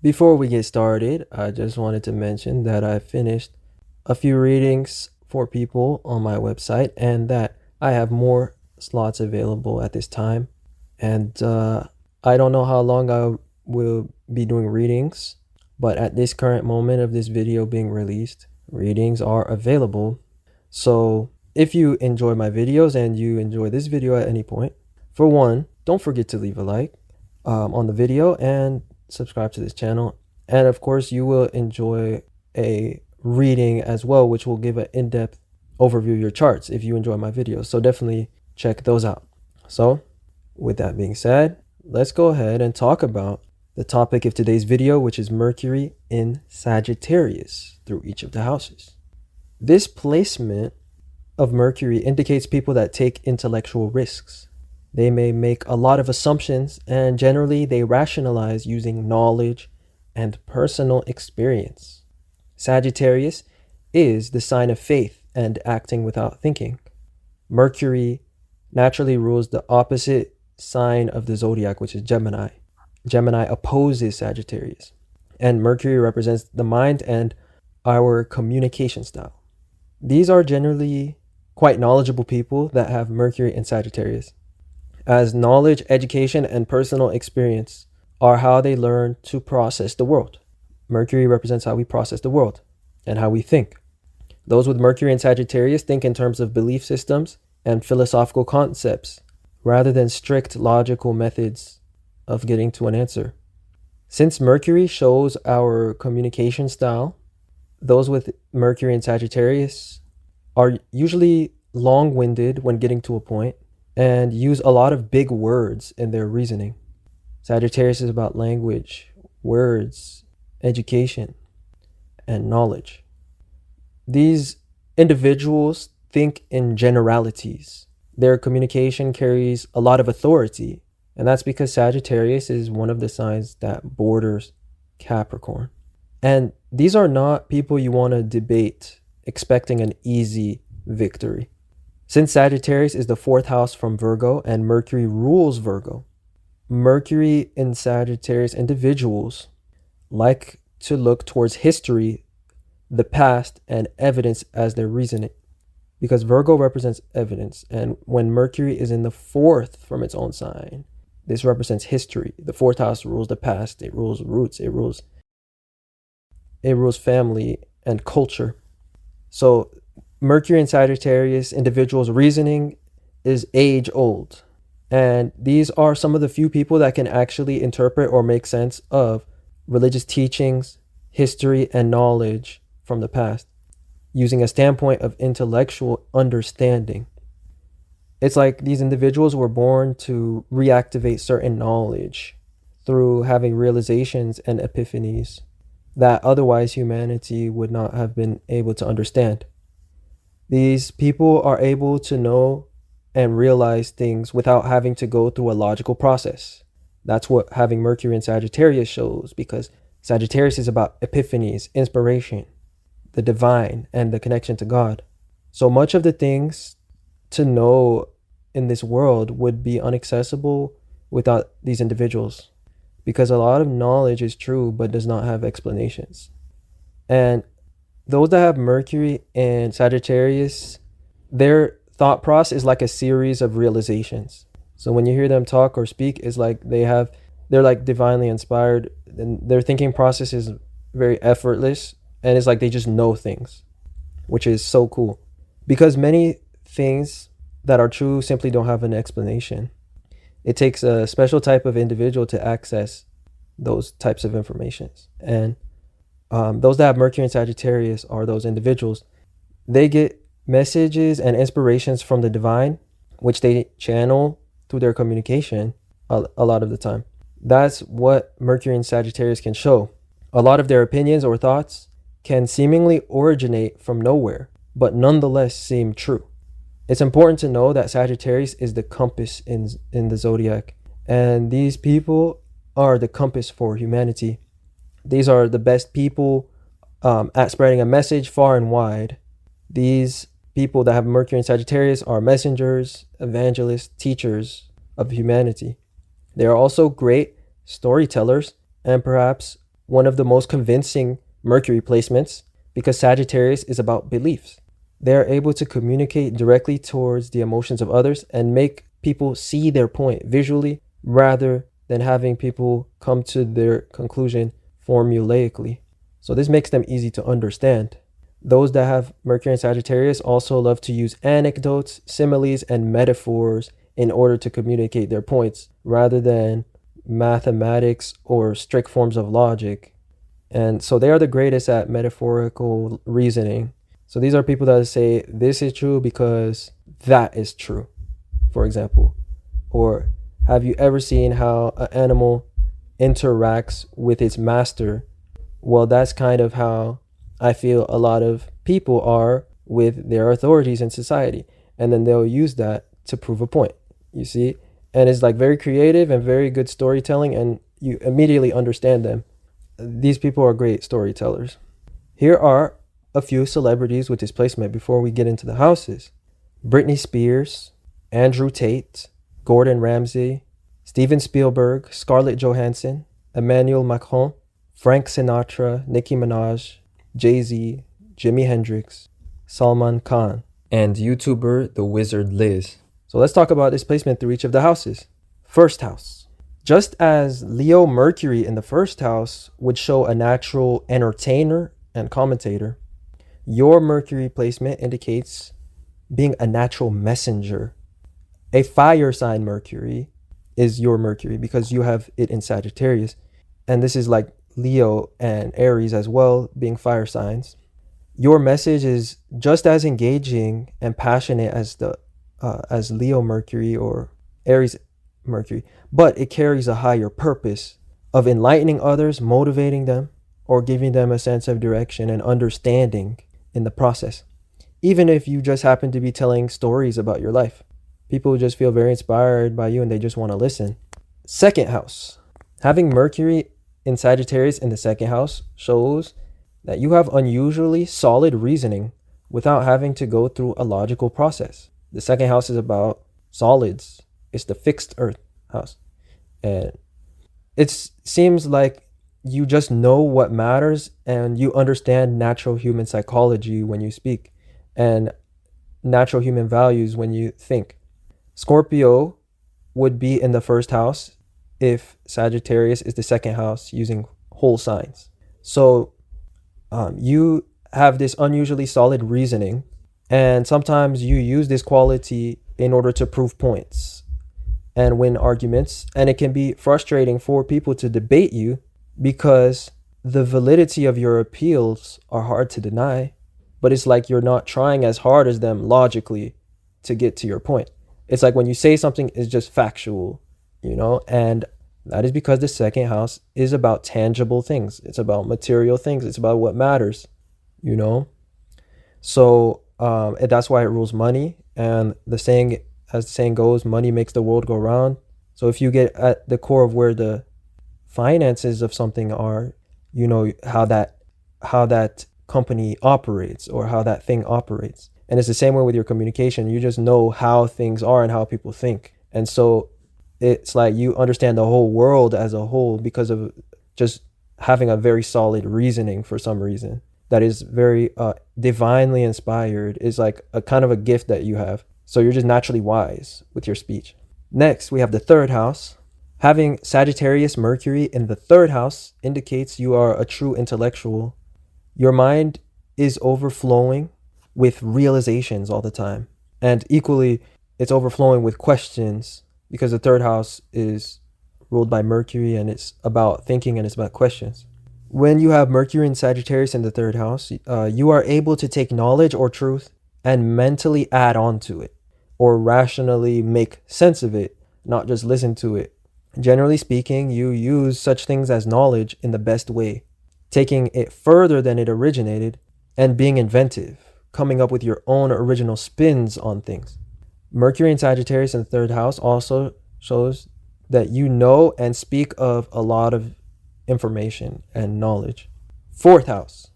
Before we get started, I just wanted to mention that I finished a few readings for people on my website and that I have more slots available at this time. And I don't know how long I will be doing readings, but at this current moment of this video being released, readings are available. So if you enjoy my videos and you enjoy this video at any point, for one, don't forget to leave a like on the video and subscribe to this channel. And of course, you will enjoy a reading as well, which will give an in-depth overview of your charts if you enjoy my videos. So definitely check those out. So with that being said, let's go ahead and talk about the topic of today's video, which is Mercury in Sagittarius through each of the houses. This placement of Mercury indicates people that take intellectual risks. They may make a lot of assumptions, and generally they rationalize using knowledge and personal experience. Sagittarius is the sign of faith and acting without thinking. Mercury naturally rules the opposite sign of the zodiac, which is Gemini. Gemini opposes Sagittarius, and Mercury represents the mind and our communication style. These are generally quite knowledgeable people that have Mercury in Sagittarius, as knowledge, education, and personal experience are how they learn to process the world. Mercury represents how we process the world and how we think. Those with Mercury in Sagittarius think in terms of belief systems and philosophical concepts rather than strict logical methods of getting to an answer. Since Mercury shows our communication style, those with Mercury in Sagittarius are usually long-winded when getting to a point and use a lot of big words in their reasoning. Sagittarius is about language, words, education, and knowledge. These individuals think in generalities. Their communication carries a lot of authority, and that's because Sagittarius is one of the signs that borders Capricorn. And these are not people you want to debate expecting an easy victory. Since Sagittarius is the fourth house from Virgo and Mercury rules Virgo, Mercury in Sagittarius individuals like to look towards history, the past, and evidence as their reasoning, because Virgo represents evidence. And when Mercury is in the fourth from its own sign, this represents history. The fourth house rules the past, it rules roots, it rules family and culture. So Mercury in Sagittarius individuals' reasoning is age old. And these are some of the few people that can actually interpret or make sense of religious teachings, history, and knowledge from the past, using a standpoint of intellectual understanding. It's like these individuals were born to reactivate certain knowledge through having realizations and epiphanies that otherwise humanity would not have been able to understand. These people are able to know and realize things without having to go through a logical process. That's what having Mercury in Sagittarius shows, because Sagittarius is about epiphanies, inspiration, the divine, and the connection to God. So much of the things to know in this world would be inaccessible without these individuals, because a lot of knowledge is true but does not have explanations. And those that have Mercury in Sagittarius, their thought process is like a series of realizations. So when you hear them talk or speak, it's like they're like divinely inspired, and their thinking process is very effortless, and it's like they just know things, which is so cool, because many things that are true simply don't have an explanation. It takes a special type of individual to access those types of informations. And those that have Mercury in Sagittarius are those individuals. They get messages and inspirations from the divine, which they channel through their communication a lot of the time. That's what Mercury in Sagittarius can show. A lot of their opinions or thoughts can seemingly originate from nowhere, but nonetheless seem true. It's important to know that Sagittarius is the compass in the zodiac, and these people are the compass for humanity. These are the best people at spreading a message far and wide. These people that have Mercury in Sagittarius are messengers, evangelists, teachers of humanity. They are also great storytellers and perhaps one of the most convincing Mercury placements because Sagittarius is about beliefs. They are able to communicate directly towards the emotions of others and make people see their point visually rather than having people come to their conclusion formulaically. So this makes them easy to understand. Those that have Mercury in Sagittarius also love to use anecdotes, similes, and metaphors in order to communicate their points rather than mathematics or strict forms of logic. And so they are the greatest at metaphorical reasoning. So these are people that say this is true because that is true, for example. Or have you ever seen how an animal interacts with its master? Well, that's kind of how I feel a lot of people are with their authorities in society. And then they'll use that to prove a point, you see? And it's like very creative and very good storytelling, and you immediately understand them. These people are great storytellers. Here are a few celebrities with this placement before we get into the houses. Britney Spears, Andrew Tate, Gordon Ramsay, Steven Spielberg, Scarlett Johansson, Emmanuel Macron, Frank Sinatra, Nicki Minaj, Jay-Z, Jimi Hendrix, Salman Khan, and YouTuber The Wizard Liz. So let's talk about this placement through each of the houses. First house. Just as Leo Mercury in the first house would show a natural entertainer and commentator, your Mercury placement indicates being a natural messenger. A fire sign Mercury is your Mercury because you have it in Sagittarius. And this is like Leo and Aries as well, being fire signs. Your message is just as engaging and passionate as Leo Mercury or Aries Mercury, but it carries a higher purpose of enlightening others, motivating them, or giving them a sense of direction and understanding in the process. Even if you just happen to be telling stories about your life, people just feel very inspired by you and they just want to listen. Second house. Having Mercury in Sagittarius in the second house shows that you have unusually solid reasoning without having to go through a logical process. The second house is about solids. It's the fixed earth house. And it seems like you just know what matters and you understand natural human psychology when you speak and natural human values when you think. Scorpio would be in the first house if Sagittarius is the second house using whole signs. So you have this unusually solid reasoning, and sometimes you use this quality in order to prove points and win arguments. And it can be frustrating for people to debate you because the validity of your appeals are hard to deny, but it's like you're not trying as hard as them logically to get to your point. It's like when you say something is just factual, and that is because the second house is about tangible things. It's about material things. It's about what matters, So that's why it rules money. And as the saying goes, money makes the world go round. So if you get at the core of where the finances of something are, how that company operates or how that thing operates. And it's the same way with your communication. You just know how things are and how people think. And so it's like you understand the whole world as a whole because of just having a very solid reasoning for some reason that is very divinely inspired. Is like a kind of a gift that you have. So you're just naturally wise with your speech. Next, we have the third house. Having Sagittarius Mercury in the third house indicates you are a true intellectual. Your mind is overflowing with realizations all the time. And equally, it's overflowing with questions because the third house is ruled by Mercury and it's about thinking and it's about questions. When you have Mercury and Sagittarius in the third house, you are able to take knowledge or truth and mentally add on to it or rationally make sense of it, not just listen to it. Generally speaking, you use such things as knowledge in the best way, taking it further than it originated and being inventive, coming up with your own original spins on things. Mercury and Sagittarius in the third house also shows that you know and speak of a lot of information and knowledge. Fourth house.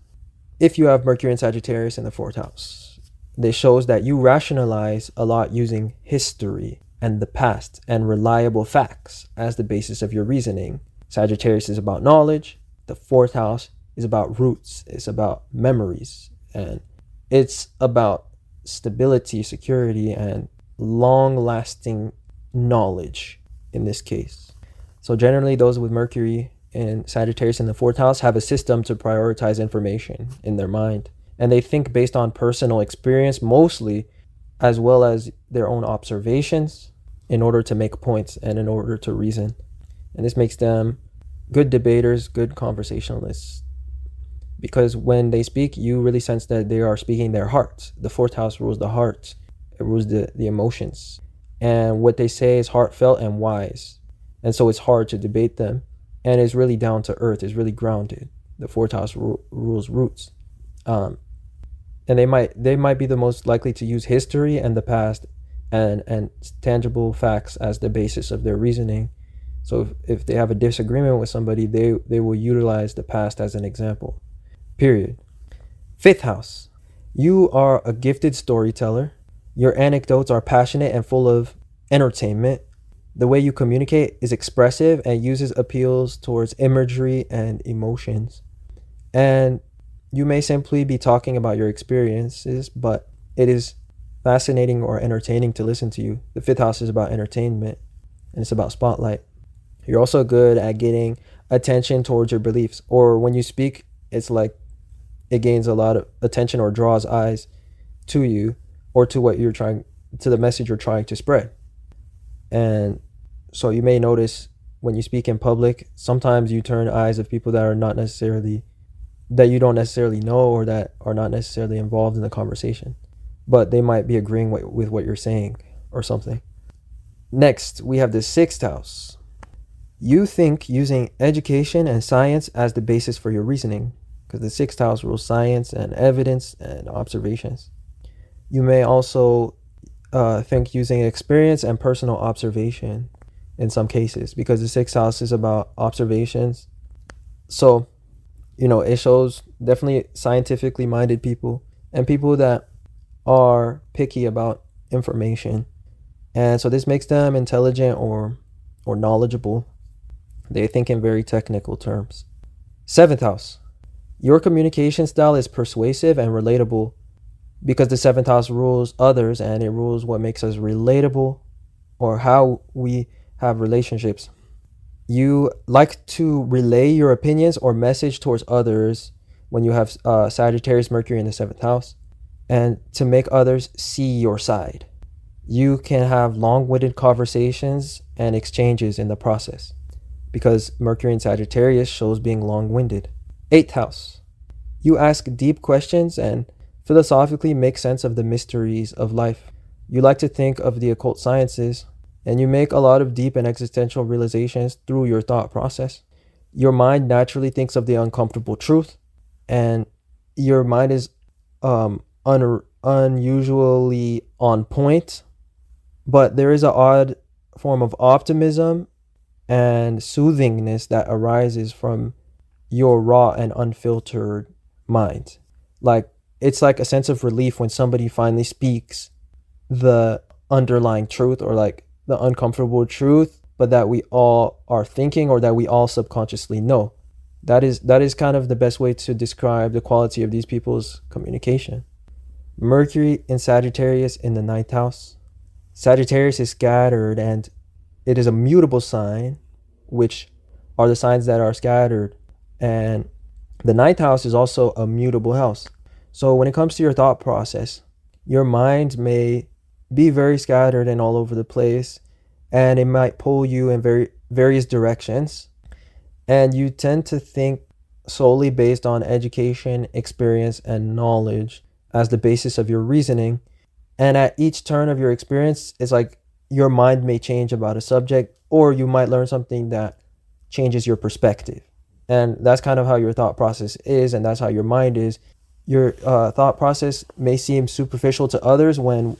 If you have Mercury and Sagittarius in the fourth house, this shows that you rationalize a lot using history and the past and reliable facts as the basis of your reasoning. Sagittarius is about knowledge The fourth house is about roots, it's about memories, and it's about stability, security, and long lasting knowledge in this case. So, generally, those with Mercury in Sagittarius in the fourth house have a system to prioritize information in their mind. And they think based on personal experience mostly, as well as their own observations, in order to make points and in order to reason. And this makes them good debaters, good conversationalists. Because when they speak, you really sense that they are speaking their hearts. The fourth house rules the heart, it rules the emotions. And what they say is heartfelt and wise. And so it's hard to debate them. And it's really down to earth, it's really grounded. The fourth house rules roots. And they might be the most likely to use history and the past and tangible facts as the basis of their reasoning. So if they have a disagreement with somebody, they will utilize the past as an example. Period. Fifth house. You are a gifted storyteller. Your anecdotes are passionate and full of entertainment. The way you communicate is expressive and uses appeals towards imagery and emotions. And you may simply be talking about your experiences, but it is fascinating or entertaining to listen to you. The fifth house is about entertainment and it's about spotlight. You're also good at getting attention towards your beliefs, or when you speak, it's like it gains a lot of attention or draws eyes to you or to the message you're trying to spread. And so you may notice when you speak in public, sometimes you turn eyes of people that you don't necessarily know or that are not necessarily involved in the conversation, but they might be agreeing with what you're saying or something. Next, we have the sixth house. You think using education and science as the basis for your reasoning, because the sixth house rules science and evidence and observations. You may also think using experience and personal observation in some cases, because the sixth house is about observations. So, it shows definitely scientifically minded people and people that are picky about information. And so this makes them intelligent or knowledgeable. They think in very technical terms. Seventh house. Your communication style is persuasive and relatable because the seventh house rules others and it rules what makes us relatable or how we have relationships. You like to relay your opinions or message towards others when you have Sagittarius Mercury in the seventh house, and to make others see your side. You can have long-winded conversations and exchanges in the process because Mercury in Sagittarius shows being long-winded. Eighth house. You ask deep questions and philosophically make sense of the mysteries of life. You like to think of the occult sciences, and you make a lot of deep and existential realizations through your thought process. Your mind naturally thinks of the uncomfortable truth, and your mind is unusually on point, but there is an odd form of optimism and soothingness that arises from your raw and unfiltered mind. It's like a sense of relief when somebody finally speaks the underlying truth or the uncomfortable truth, but that we all are thinking or that we all subconsciously know. That is kind of the best way to describe the quality of these people's communication. Mercury in Sagittarius in the ninth house. Sagittarius is scattered and it is a mutable sign, which are the signs that are scattered. And the ninth house is also a mutable house. So when it comes to your thought process, your mind may be very scattered and all over the place, and it might pull you in various directions. And you tend to think solely based on education, experience, and knowledge as the basis of your reasoning. And at each turn of your experience, it's like your mind may change about a subject, or you might learn something that changes your perspective. And that's kind of how your thought process is, and that's how your mind is. Your thought process may seem superficial to others when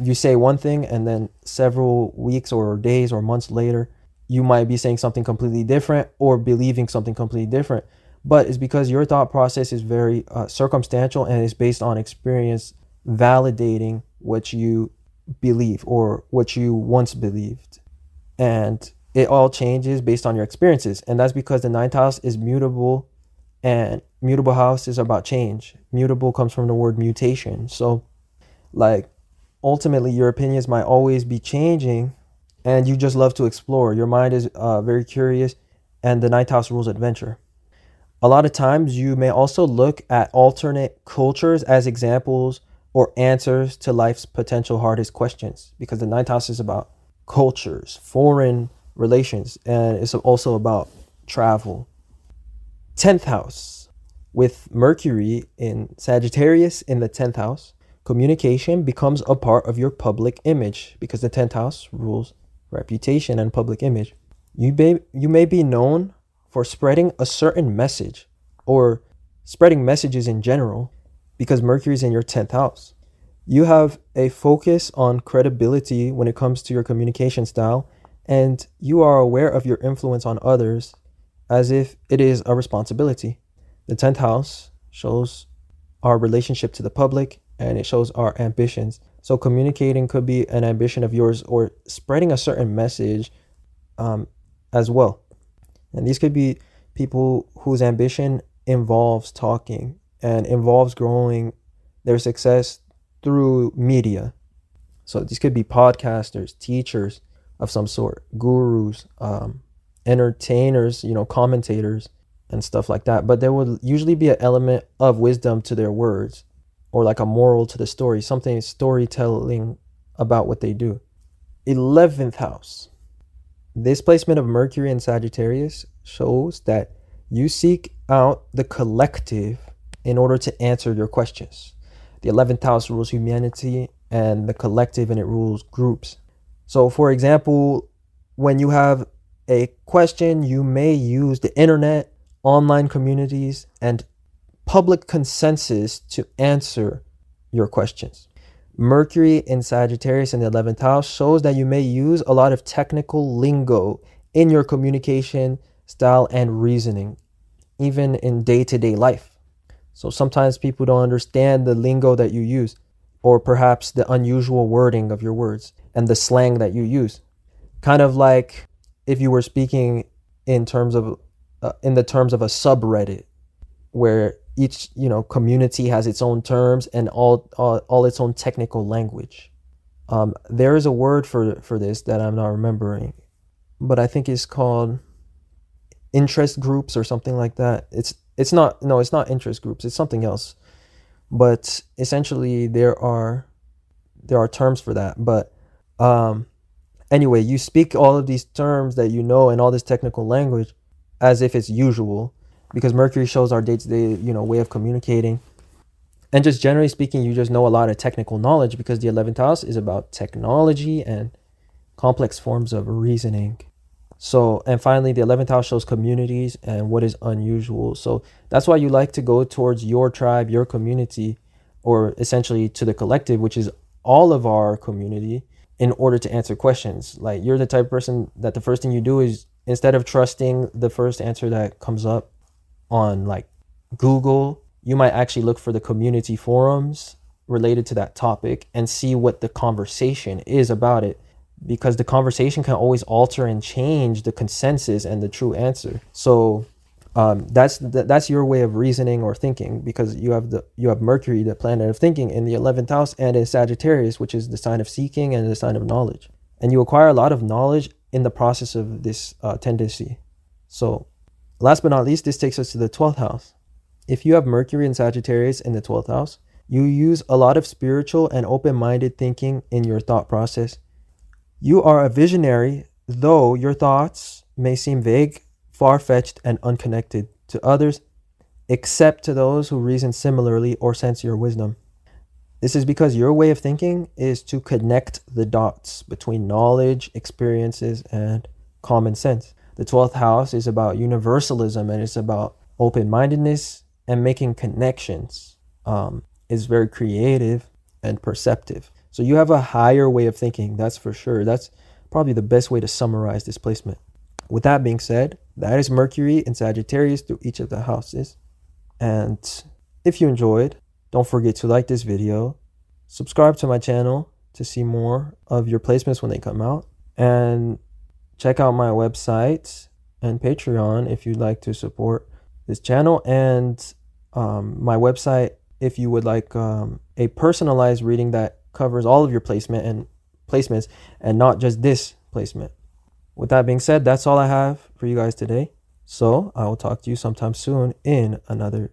you say one thing, and then several weeks or days or months later, you might be saying something completely different or believing something completely different. But it's because your thought process is very circumstantial and is based on experience validating what you believe or what you once believed. And it all changes based on your experiences. And that's because the ninth house is mutable, and mutable house is about change. Mutable comes from the word mutation. So like ultimately your opinions might always be changing, and you just love to explore. Your mind is very curious, and the ninth house rules adventure. A lot of times you may also look at alternate cultures as examples or answers to life's potential hardest questions, because the ninth house is about cultures, foreign relations, and it's also about travel. 10th house, with Mercury in Sagittarius in the 10th house, communication becomes a part of your public image, because the 10th house rules reputation and public image. You may be known for spreading a certain message or spreading messages in general, because Mercury is in your 10th house. You have a focus on credibility when it comes to your communication style, and you are aware of your influence on others as if it is a responsibility. The 10th house shows our relationship to the public, and it shows our ambitions. So communicating could be an ambition of yours, or spreading a certain message as well. And these could be people whose ambition involves talking and involves growing their success through media. So these could be podcasters, teachers of some sort, gurus, entertainers, commentators and stuff like that. But there will usually be an element of wisdom to their words, or like a moral to the story, something storytelling about what they do. 11th house. This placement of Mercury in Sagittarius shows that you seek out the collective in order to answer your questions. The 11th house rules humanity and the collective, and it rules groups. So for example, when you have a question, you may use the internet, online communities, and public consensus to answer your questions. Mercury in Sagittarius in the 11th house shows that you may use a lot of technical lingo in your communication style and reasoning, even in day-to-day life. So sometimes people don't understand the lingo that you use, or perhaps the unusual wording of your words and the slang that you use. Kind of like if you were speaking in terms of in the terms of a subreddit, where each community has its own terms and all its own technical language. There is a word for this that I'm not remembering, but I think it's called interest groups or something like that. It's not interest groups, it's something else. But essentially there are terms for that. But anyway, you speak all of these terms that and all this technical language as if it's usual, because Mercury shows our day-to-day, way of communicating. And just generally speaking, you just know a lot of technical knowledge, because the 11th house is about technology and complex forms of reasoning. So, and finally, the 11th house shows communities and what is unusual. So that's why you like to go towards your tribe, your community, or essentially to the collective, which is all of our community, in order to answer questions. Like, you're the type of person that the first thing you do is, instead of trusting the first answer that comes up on like Google, you might actually look for the community forums related to that topic and see what the conversation is about it, because the conversation can always alter and change the consensus and the true answer. So that's your way of reasoning or thinking, because you have Mercury, the planet of thinking, in the 11th house, and in Sagittarius, which is the sign of seeking and the sign of knowledge. And you acquire a lot of knowledge in the process of this tendency. So last but not least, this takes us to the 12th house. If you have Mercury and Sagittarius in the 12th house, you use a lot of spiritual and open-minded thinking in your thought process. You are a visionary, though your thoughts may seem vague, far-fetched, and unconnected to others, except to those who reason similarly or sense your wisdom. This is because your way of thinking is to connect the dots between knowledge, experiences, and common sense. The 12th house is about universalism, and it's about open-mindedness and making connections. It's very creative and perceptive. So you have a higher way of thinking, that's for sure. That's probably the best way to summarize this placement. With that being said, that is Mercury in Sagittarius through each of the houses. And if you enjoyed, don't forget to like this video, subscribe to my channel to see more of your placements when they come out, and check out my website and Patreon if you'd like to support this channel, and my website if you would like a personalized reading that covers all of your placements and not just this placement. With that being said, that's all I have for you guys today. So I will talk to you sometime soon in another